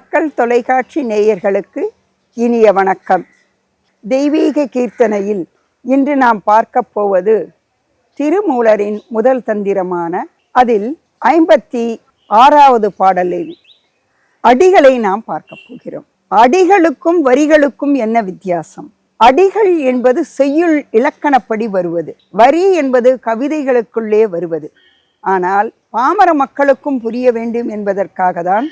மக்கள் தொலைக்காட்சி நேயர்களுக்கு இனிய வணக்கம். தெய்வீக கீர்த்தனையில் இன்று நாம் பார்க்க போவது திருமூலரின் முதல் தந்திரமான அதில் 56வது பாடலில் அடிகளை நாம் பார்க்க போகிறோம். அடிகளுக்கும் வரிகளுக்கும் என்ன வித்தியாசம்? அடிகள் என்பது செய்யுள் இலக்கணப்படி வருவது, வரி என்பது கவிதைகளுக்குள்ளே வருவது. ஆனால் பாமர மக்களுக்கும் புரிய வேண்டும் என்பதற்காக தான்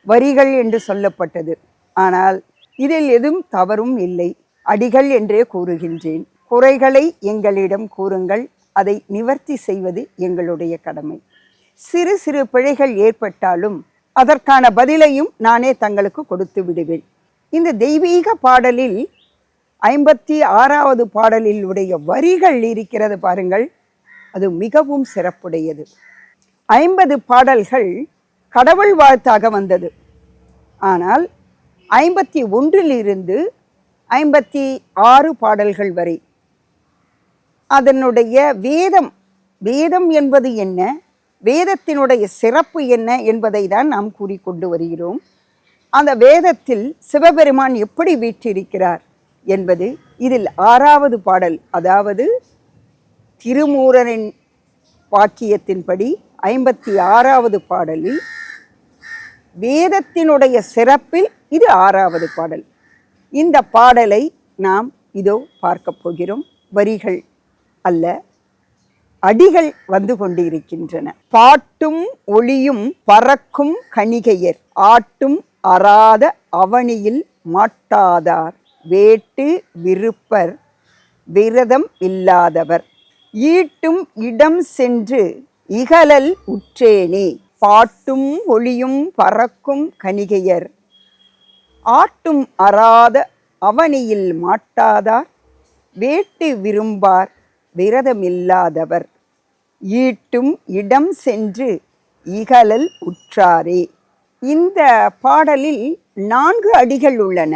வரிகள் என்று சொல்லப்பட்டது. ஆனால் இதில் எதுவும் தவறும் இல்லை. அடிகள் என்றே கூறுகின்றேன். குறைகளை எங்களிடம் கூறுங்கள், அதை நிவர்த்தி செய்வது எங்களுடைய கடமை. சிறு சிறு பிழைகள் ஏற்பட்டாலும் அதற்கான பதிலையும் நானே தங்களுக்கு கொடுத்து விடுவேன். இந்த தெய்வீக பாடலில் 56வது பாடலில் உடைய வரிகள் இருக்கிறது பாருங்கள், அது மிகவும் சிறப்புடையது. 50 பாடல்கள் கடவுள் வாழ்த்தாக வந்தது. ஆனால் 51 56 பாடல்கள் வரை அதனுடைய வேதம் என்பது என்ன, வேதத்தினுடைய சிறப்பு என்ன என்பதை தான் நாம் கூறிக்கொண்டு வருகிறோம். அந்த வேதத்தில் சிவபெருமான் எப்படி வீற்றிருக்கிறார் என்பது இதில் 6வது பாடல், அதாவது திருமூலரின் வாக்கியத்தின்படி 56வது பாடலில் வேதத்தினுடைய சிறப்பில் இது 6வது பாடல். இந்த பாடலை நாம் இதோ பார்க்க போகிறோம். வரிகள் அல்ல, அடிகள் வந்து கொண்டிருக்கின்றன. பாட்டும் ஒளியும் பறக்கும் கணிகையர், ஆட்டும் அறாத அவனியில் மாட்டாதார், வேட்டு விருப்பர் விரதம் இல்லாதவர், ஈட்டும் இடம் சென்று இகழல் உற்றேனே. பாட்டும் ஒளியும் பறக்கும் கணிகையர், ஆட்டும் அறாத அவனியில் மாட்டாதார், வேட்டு விரும்பார் விரதமில்லாதவர், ஈட்டும் இடம் சென்று இகழல் உற்றாரே. இந்த பாடலில் 4 அடிகள் உள்ளன.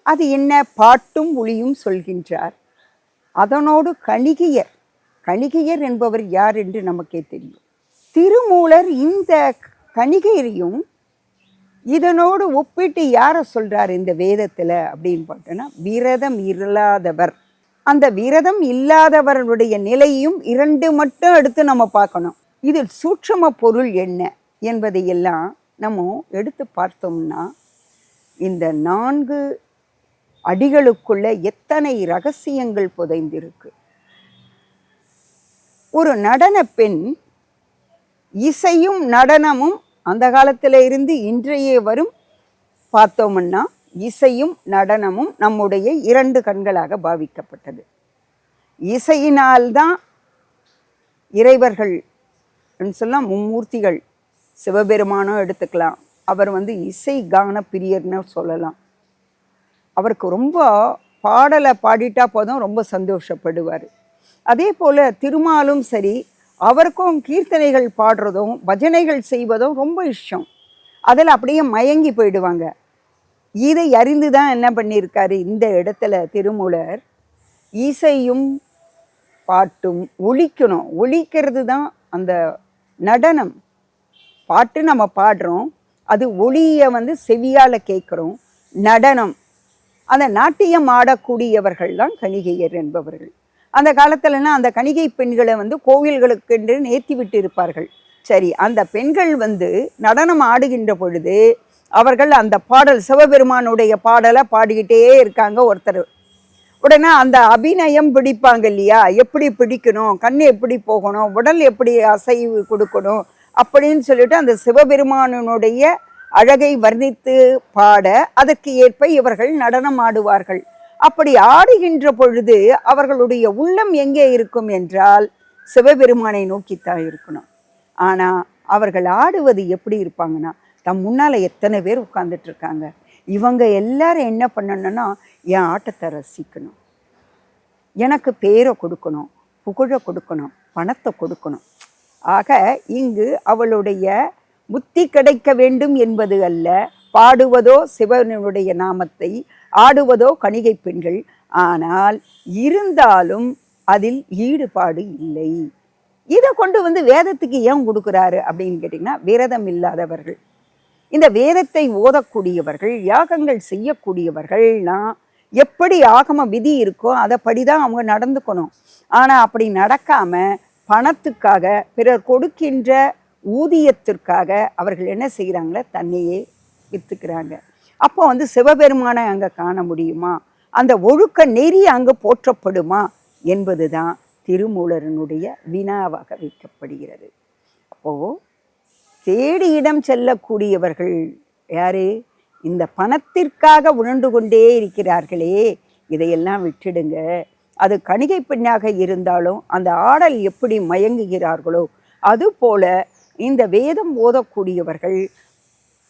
அது என்ன? பாட்டும் ஒளியும் சொல்கின்றார். அதனோடு கணிகையர் என்பவர் யார் என்று நமக்கே தெரியும். திருமூலர் இந்த கணிகையரையும் இதனோடு ஒப்பிட்டு யாரை சொல்றார் இந்த வேதத்துல அப்படின்னு பார்த்தோன்னா, விரதம் இல்லாதவர். அந்த விரதம் இல்லாதவருடைய நிலையும் 2 மட்டும் எடுத்து நம்ம பார்க்கணும். இதில் சூட்சும பொருள் என்ன என்பதையெல்லாம் நம்ம எடுத்து பார்த்தோம்னா, இந்த 4 அடிகளுக்குள்ள எத்தனை ரகசியங்கள் புதைந்திருக்கு. ஒரு நடன பெண், இசையும் நடனமும் அந்த காலத்தில் இருந்து இன்றைய வரும் பார்த்தோம்னா, இசையும் நடனமும் நம்முடைய 2 கண்களாக பாவிக்கப்பட்டது. இசையினால்தான் இறைவர்கள் சொல்லலாம், மும்மூர்த்திகள், சிவபெருமானோ எடுத்துக்கலாம். அவர் இசை கான பிரியர்னு சொல்லலாம். அவருக்கு ரொம்ப பாடலை பாடிட்டா போதும் ரொம்ப சந்தோஷப்படுவார். அதே போல் திருமாலும் சரி, அவருக்கும் கீர்த்தனைகள் பாடுறதும் பஜனைகள் செய்வதும் ரொம்ப இஷ்டம். அதில் அப்படியே மயங்கி போயிடுவாங்க. இதை அறிந்து தான் என்ன பண்ணியிருக்காரு இந்த இடத்துல திருமூலர், இசையும் பாட்டும் ஒலிக்கணும். ஒலிக்கிறது தான் அந்த நடனம். பாட்டு நம்ம பாடுறோம், அது ஒளியை செவியால் கேட்குறோம். நடனம், அந்த நாட்டியம் ஆடக்கூடியவர்கள் தான் கணிகையர் என்பவர்கள். அந்த காலத்துலனா அந்த கணிகை பெண்களை கோவில்களுக்கு என்று நேர்த்தி விட்டு இருப்பார்கள். சரி, அந்த பெண்கள் நடனம் ஆடுகின்ற பொழுது அவர்கள் அந்த பாடல், சிவபெருமானுடைய பாடலை பாடிக்கிட்டே இருக்காங்க ஒருத்தர். உடனே அந்த அபிநயம் பிடிப்பாங்க இல்லையா, எப்படி பிடிக்கணும், கண் எப்படி போகணும், உடல் எப்படி அசைவு கொடுக்கணும் அப்படின்னு சொல்லிட்டு அந்த சிவபெருமானுடைய அழகை வர்ணித்து பாட அதற்கு ஏற்ப இவர்கள் நடனம் ஆடுவார்கள். அப்படி ஆடுகின்ற பொழுது அவர்களுடைய உள்ளம் எங்கே இருக்கும் என்றால் சிவபெருமானை நோக்கித்தான் இருக்கணும். ஆனால் அவர்கள் ஆடுவது எப்படி இருப்பாங்கன்னா, தம் முன்னால் எத்தனை பேர் உட்கார்ந்துட்டு இருக்காங்க, இவங்க எல்லாரும் என்ன பண்ணணும்னா என் ஆட்டத்தை ரசிக்கணும், எனக்கு பேரை கொடுக்கணும், புகழை கொடுக்கணும், பணத்தை கொடுக்கணும். ஆக இங்கு அவளுடைய புத்தி கிடைக்க வேண்டும் என்பது அல்ல. பாடுவதோ சிவனுடைய நாமத்தை, ஆடுவதோ கணிகை பெண்கள். ஆனால் இருந்தாலும் அதில் ஈடுபாடு இல்லை. இதை கொண்டு வேதத்துக்கு ஏன் கொடுக்குறாரு அப்படின்னு கேட்டிங்கன்னா, விரதம் இல்லாதவர்கள். இந்த வேதத்தை ஓதக்கூடியவர்கள், யாகங்கள் செய்யக்கூடியவர்கள்லாம் எப்படி ஆகம விதி இருக்கோ அதைப்படி தான் அவங்க நடந்துக்கணும். ஆனால் அப்படி நடக்காம பணத்துக்காக, பிறர் கொடுக்கின்ற ஊதியத்திற்காக அவர்கள் என்ன செய்கிறாங்களே, தன்னையே விற்றுக்கிறாங்க. அப்போ வந்து சிவபெருமானை அங்கே காண முடியுமா, அந்த ஒழுக்க நெறி அங்கு போற்றப்படுமா என்பது தான் திருமூலரனுடைய வினாவாக வைக்கப்படுகிறது. அப்போது தேடி இடம் செல்லக்கூடியவர்கள் யாரு? இந்த பணத்திற்காக உணர்ந்து கொண்டே இருக்கிறார்களே, இதையெல்லாம் விட்டுடுங்க. அது கணிகை பெண்ணாக இருந்தாலும் அந்த ஆடல் எப்படி மயங்குகிறார்களோ அதுபோல இந்த வேதம் ஓதக்கூடியவர்கள்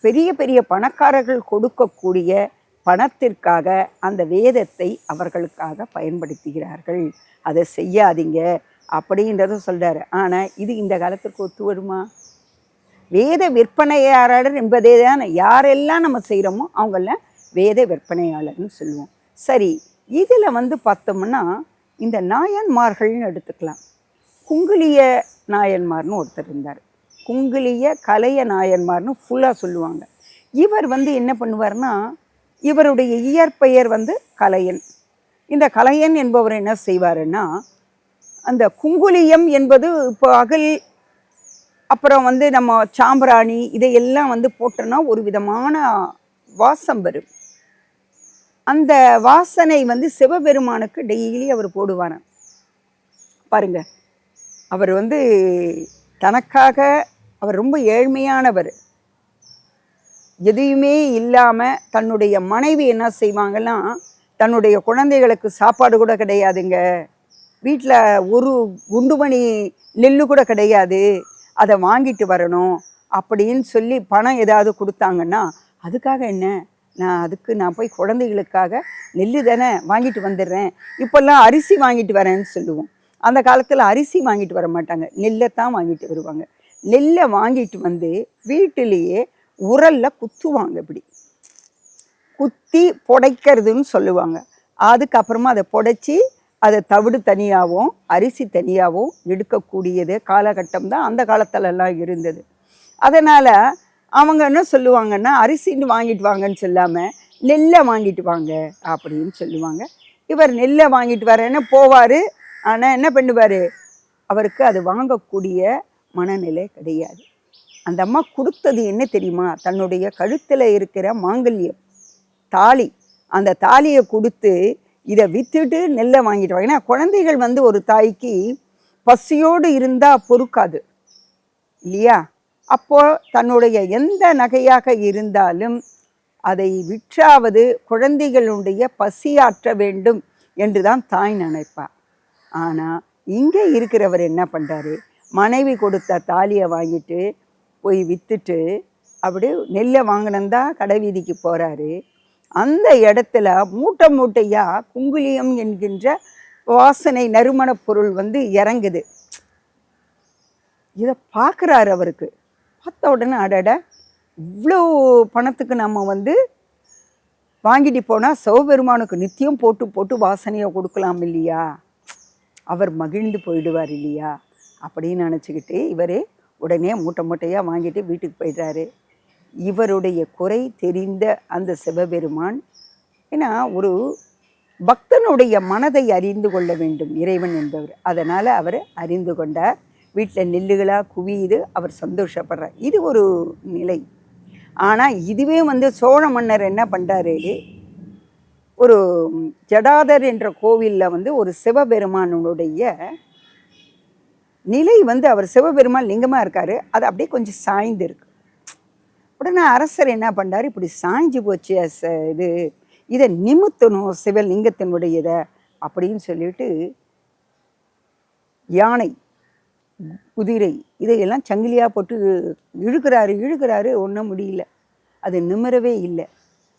பெரிய பெரிய பணக்காரர்கள் கொடுக்கக்கூடிய பணத்திற்காக அந்த வேதத்தை அவர்களுக்காக பயன்படுத்துகிறார்கள். அதை செய்யாதீங்க அப்படின்றத சொல்கிறாரு. ஆனால் இது இந்த காலத்திற்கு ஒத்து வருமா? வேத விற்பனையாளர் என்பதே தான் யாரெல்லாம் நம்ம செய்கிறோமோ அவங்கெல்லாம் வேத விற்பனையாளர்னு சொல்லுவோம். சரி, இதில் வந்து பார்த்தோம்னா இந்த நாயன்மார்கள்னு எடுத்துக்கலாம். குங்குலிய நாயன்மார்னு ஒருத்தர் இருந்தார். குங்குலிய கலைய நாயன்மார்னு ஃபுல்லாக சொல்லுவாங்க. இவர் வந்து என்ன பண்ணுவார்னா, இவருடைய இயற்பெயர் வந்து கலையன். இந்த கலையன் என்பவர் என்ன செய்வாருன்னா, அந்த குங்குலியம் என்பது இப்போ அகல், அப்புறம் வந்து நம்ம சாம்பிராணி இதையெல்லாம் வந்து போட்டோன்னா ஒரு விதமான வாசம் வரும். அந்த வாசனை வந்து சிவபெருமானுக்கு டெய்லி அவர் போடுவாராம். பாருங்க, அவர் வந்து தனக்காக, அவர் ரொம்ப ஏழ்மையானவர், எதையுமே இல்லாமல் தன்னுடைய மனைவி என்ன செய்வாங்கன்னா, தன்னுடைய குழந்தைகளுக்கு சாப்பாடு கூட கிடையாதுங்க, வீட்டில் ஒரு குண்டுமணி நெல்லு கூட கிடையாது, அதை வாங்கிட்டு வரணும் அப்படின்னு சொல்லி பணம் ஏதாவது கொடுத்தாங்கன்னா, அதுக்காக என்ன, நான் போய் குழந்தைகளுக்காக நெல்லு தானே வாங்கிட்டு வந்துடுறேன், இப்போல்லாம் அரிசி வாங்கிட்டு வரேன்னு சொல்லுவோம். அந்த காலத்தில் அரிசி வாங்கிட்டு வர மாட்டாங்க, நெல்லை தான் வாங்கிட்டு வருவாங்க. நெல்லை வாங்கிட்டு வந்து வீட்டிலேயே உரலில் குத்துவாங்க, இப்படி குத்தி புடைக்கிறதுன்னு சொல்லுவாங்க. அதுக்கப்புறமா அதை புடைச்சி அதை தவிடு தனியாகவும் அரிசி தனியாகவும் எடுக்கக்கூடியது காலகட்டம் தான் அந்த காலத்திலலாம் இருந்தது. அதனால் அவங்க என்ன சொல்லுவாங்கன்னா, அரிசின்னு வாங்கிட்டு வாங்கன்னு சொல்லாமல் நெல்லை வாங்கிட்டு வாங்க அப்படின்னு சொல்லுவாங்க. இவர் நெல்லை வாங்கிட்டு வரேன்னு போவார். ஆனால் என்ன பண்ணுவார், அவருக்கு அது வாங்கக்கூடிய மனநிலை கிடையாது. அந்த அம்மா கொடுத்தது என்ன தெரியுமா, தன்னுடைய கழுத்தில் இருக்கிற மாங்கல்யம் தாலி, அந்த தாலியை கொடுத்து இதை விற்றுட்டு நெல்லை வாங்கிட்டு வாங்க. ஏன்னா குழந்தைகள் வந்து ஒரு தாய்க்கு பசியோடு இருந்தால் பொறுக்காது இல்லையா? அப்போது தன்னுடைய எந்த நகையாக இருந்தாலும் அதை விற்றாவது குழந்தைகளுடைய பசியாற்ற வேண்டும் என்று தான் தாய் நினைப்பார். ஆனால் இங்கே இருக்கிறவர் என்ன பண்ணுறாரு, மனைவி கொடுத்த தாலியை வாங்கிட்டு போய் விற்றுட்டு அப்படி நெல்லை வாங்கினந்தா கடை வீதிக்கு போகிறாரு. அந்த இடத்துல மூட்டை மூட்டையாக குங்குலியம் என்கின்ற வாசனை நறுமணப் பொருள் வந்து இறங்குது. இதை பார்க்குறாரு. அவருக்கு பார்த்த உடனே, அடட, இவ்வளோ பணத்துக்கு நம்ம வந்து வாங்கிட்டு போனால் சிவபெருமானுக்கு நித்தியம் போட்டு போட்டு வாசனையை கொடுக்கலாம் இல்லையா, அவர் மகிழ்ந்து போயிடுவார் இல்லையா அப்படின்னு நினச்சிக்கிட்டு இவர் உடனே மூட்டை மூட்டையாக வாங்கிட்டு வீட்டுக்கு போயிடுறாரு. இவருடைய குறை தெரிந்த அந்த சிவபெருமான், ஏன்னா ஒரு பக்தனுடைய மனதை அறிந்து கொள்ள வேண்டும் இறைவன் என்பவர், அதனால் அவர் அறிந்து கொண்டார். வீட்டில் நெல்லுகளாக குவியுது, அவர் சந்தோஷப்படுறார். இது ஒரு நிலை. ஆனால் இதுவே வந்து சோழ மன்னர் என்ன பண்ணுறாரு, ஒரு ஜடாதர் என்ற கோவிலில் வந்து ஒரு சிவபெருமானுடைய நிலை வந்து, அவர் சிவபெருமான் லிங்கமாக இருக்கார், அது அப்படியே கொஞ்சம் சாய்ந்து இருக்கு. உடனே அரசர் என்ன பண்ணார், இப்படி சாய்ஞ்சு போச்சு இதை நிமித்தணும் சிவலிங்கத்தினுடையதை அப்படின்னு சொல்லிட்டு யானை குதிரை இதையெல்லாம் சங்கிலியாக போட்டு இழுக்கிறாரு, ஒன்றும் முடியல, அது நிமிரவே இல்லை.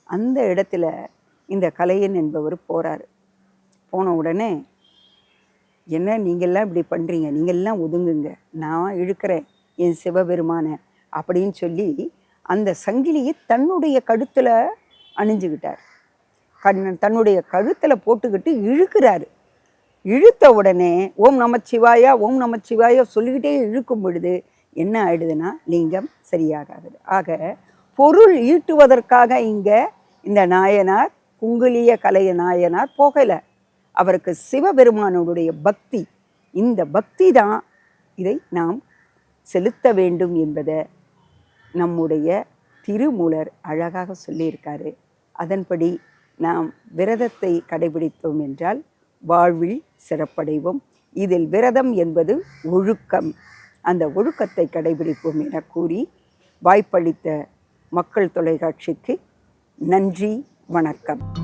அந்த இடத்துல இந்த கலையன் என்பவர் போகிறாரு. போன உடனே, என்ன நீங்கள்லாம் இப்படி பண்ணுறீங்க, நீங்கள்லாம் ஒதுங்குங்க, நான் இழுக்கிறேன் என் சிவபெருமானை அப்படின்னு சொல்லி அந்த சங்கிலியை தன்னுடைய கழுத்தில் அணிஞ்சுக்கிட்டார். தன்னுடைய கழுத்தில் போட்டுக்கிட்டு இழுக்கிறாரு. இழுத்த உடனே ஓம் நமச்சிவாயா ஓம் நமச்சிவாயா சொல்லிக்கிட்டே இழுக்கும் பொழுது என்ன ஆயிடுதுன்னா, லிங்கம் சரியாகாது. ஆக பொருள் ஈட்டுவதற்காக இங்கே இந்த நாயனார், குங்குலிய கலைய நாயனார் போகலை. அவருக்கு சிவபெருமானுடைய பக்தி, இந்த பக்தி தான் இதை நாம் செலுத்த வேண்டும் என்பதை நம்முடைய திருமூலர் அழகாக சொல்லியிருக்காரு. அதன்படி நாம் விரதத்தை கடைபிடித்தோம் என்றால் வாழ்வில் சிறப்படைவோம். இதில் விரதம் என்பது ஒழுக்கம். அந்த ஒழுக்கத்தை கடைபிடிப்போம் என கூறி வாய்ப்பளித்த மக்கள் தொலைக்காட்சிக்கு நன்றி, வணக்கம்.